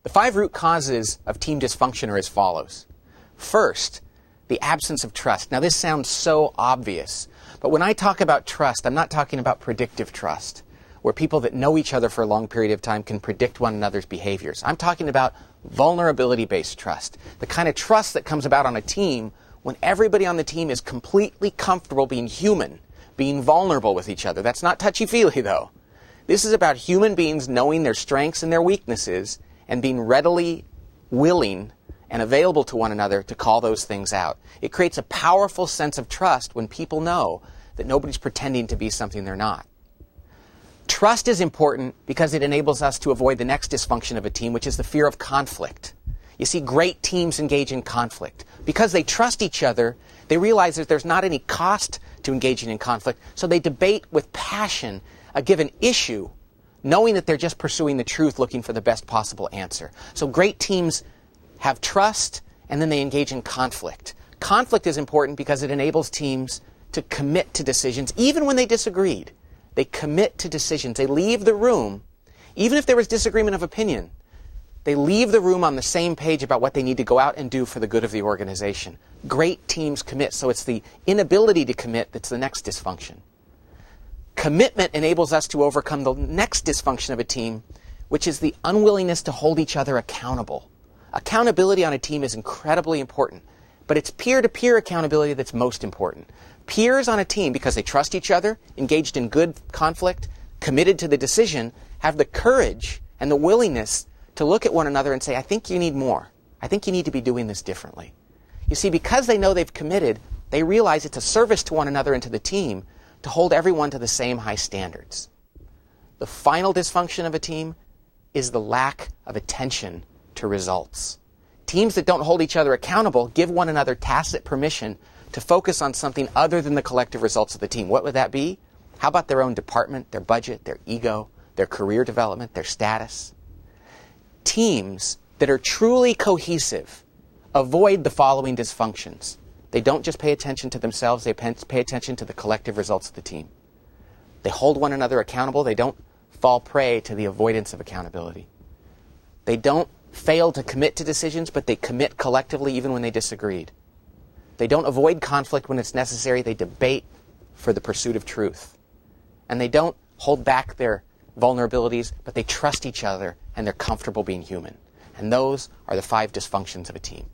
The 5 root causes of team dysfunction are as follows. First, the absence of trust. Now, this sounds so obvious, but when I talk about trust, I'm not talking about predictive trust, where people that know each other for a long period of time can predict one another's behaviors. I'm talking about vulnerability-based trust, the kind of trust that comes about on a team when everybody on the team is completely comfortable being human, being vulnerable with each other. That's not touchy-feely, though. This is about human beings knowing their strengths and their weaknesses and being readily willing and available to one another to call those things out. It creates a powerful sense of trust when people know that nobody's pretending to be something they're not. Trust is important because it enables us to avoid the next dysfunction of a team, which is the fear of conflict. You see, great teams engage in conflict. Because they trust each other, they realize that there's not any cost to engaging in conflict, so they debate with passion a given issue, knowing that they're just pursuing the truth, looking for the best possible answer. So great teams have trust, and then they engage in conflict. Conflict is important because it enables teams to commit to decisions, even when they disagreed. They commit to decisions. They leave the room, even if there was disagreement of opinion, they leave the room on the same page about what they need to go out and do for the good of the organization. Great teams commit, so it's the inability to commit that's the next dysfunction. Commitment enables us to overcome the next dysfunction of a team, which is the unwillingness to hold each other accountable. Accountability on a team is incredibly important, but it's peer-to-peer accountability that's most important. Peers on a team, because they trust each other, engaged in good conflict, committed to the decision, have the courage and the willingness to look at one another and say, I think you need more. I think you need to be doing this differently. You see, because they know they've committed, they realize it's a service to one another and to the team to hold everyone to the same high standards. The final dysfunction of a team is the lack of attention to results. Teams that don't hold each other accountable give one another tacit permission to focus on something other than the collective results of the team. What would that be? How about their own department, their budget, their ego, their career development, their status? Teams that are truly cohesive avoid the following dysfunctions. They don't just pay attention to themselves, they pay attention to the collective results of the team. They hold one another accountable. They don't fall prey to the avoidance of accountability. They don't fail to commit to decisions, but they commit collectively even when they disagreed. They don't avoid conflict when it's necessary. They debate for the pursuit of truth. And they don't hold back their vulnerabilities, but they trust each other and they're comfortable being human. And those are the 5 dysfunctions of a team.